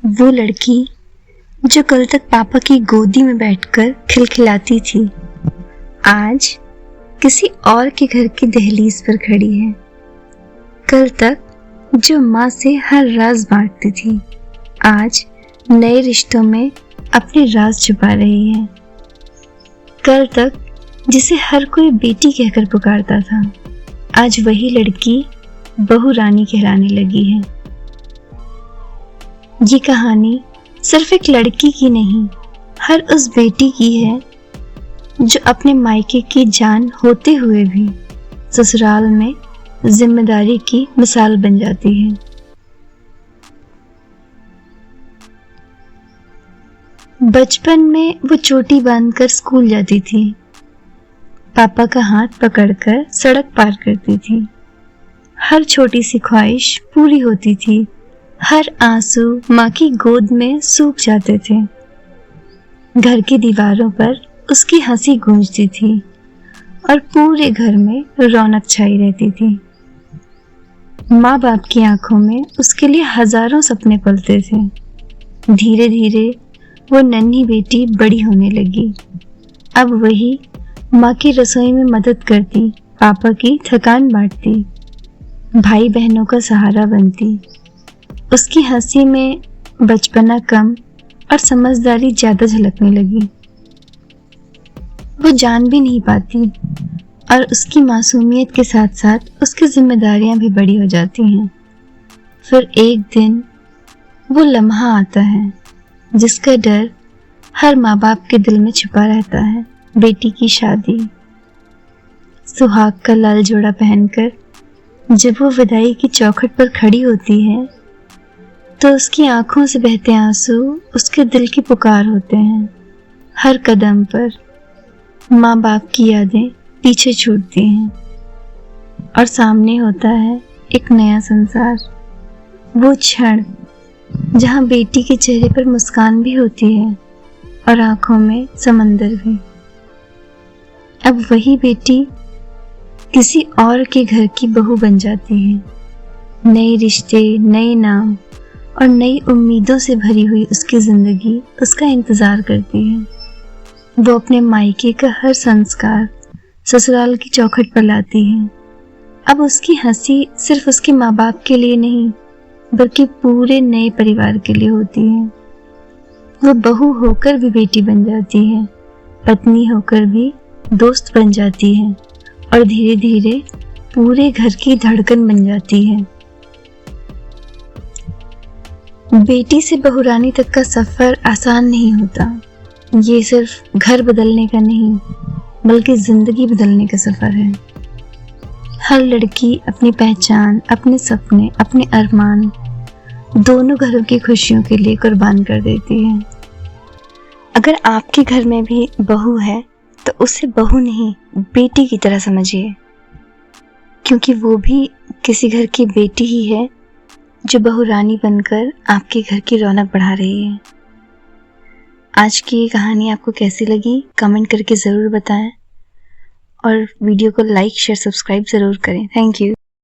वो लड़की जो कल तक पापा की गोदी में बैठकर खिलखिलाती थी, आज किसी और के घर की दहलीज पर खड़ी है। कल तक जो माँ से हर राज बांटती थी, आज नए रिश्तों में अपने राज छुपा रही है। कल तक जिसे हर कोई बेटी कहकर पुकारता था, आज वही लड़की बहू रानी कहलाने लगी है। ये कहानी सिर्फ एक लड़की की नहीं, हर उस बेटी की है जो अपने मायके की जान होते हुए भी ससुराल में जिम्मेदारी की मिसाल बन जाती है। बचपन में वो चोटी बांधकर स्कूल जाती थी, पापा का हाथ पकड़कर सड़क पार करती थी। हर छोटी सी ख्वाहिश पूरी होती थी, हर आंसू माँ की गोद में सूख जाते थे। घर की दीवारों पर उसकी हंसी गूंजती थी और पूरे घर में रौनक छाई रहती थी। माँ बाप की आंखों में उसके लिए हजारों सपने पलते थे। धीरे धीरे वो नन्ही बेटी बड़ी होने लगी। अब वही माँ की रसोई में मदद करती, पापा की थकान बांटती, भाई बहनों का सहारा बनती। उसकी हंसी में बचपना कम और समझदारी ज्यादा झलकने लगी। वो जान भी नहीं पाती और उसकी मासूमियत के साथ साथ उसकी जिम्मेदारियां भी बड़ी हो जाती हैं। फिर एक दिन वो लम्हा आता है जिसका डर हर माँ बाप के दिल में छुपा रहता है। बेटी की शादी। सुहाग का लाल जोड़ा पहनकर जब वो विदाई की चौखट पर खड़ी होती है, तो उसकी आंखों से बहते आंसू उसके दिल की पुकार होते हैं। हर कदम पर माँ बाप की यादें पीछे छूटती हैं और सामने होता है एक नया संसार। वो क्षण जहाँ बेटी के चेहरे पर मुस्कान भी होती है और आंखों में समंदर भी। अब वही बेटी किसी और के घर की बहू बन जाती है। नए रिश्ते, नए नाम और नई उम्मीदों से भरी हुई उसकी जिंदगी उसका इंतजार करती है। वो अपने मायके का हर संस्कार ससुराल की चौखट पर लाती है। अब उसकी हंसी सिर्फ उसके माँ बाप के लिए नहीं, बल्कि पूरे नए परिवार के लिए होती है। वो बहू होकर भी बेटी बन जाती है, पत्नी होकर भी दोस्त बन जाती है और धीरे धीरे पूरे घर की धड़कन बन जाती है। बेटी से बहुरानी तक का सफर आसान नहीं होता। ये सिर्फ घर बदलने का नहीं, बल्कि जिंदगी बदलने का सफर है। हर लड़की अपनी पहचान, अपने सपने, अपने अरमान दोनों घरों की खुशियों के लिए कुर्बान कर देती है। अगर आपके घर में भी बहू है तो उसे बहू नहीं, बेटी की तरह समझिए, क्योंकि वो भी किसी घर की बेटी ही है जो बहुरानी बनकर आपके घर की रौनक बढ़ा रही है। आज की ये कहानी आपको कैसी लगी कमेंट करके ज़रूर बताएं और वीडियो को लाइक, शेयर, सब्सक्राइब ज़रूर करें। Thank you.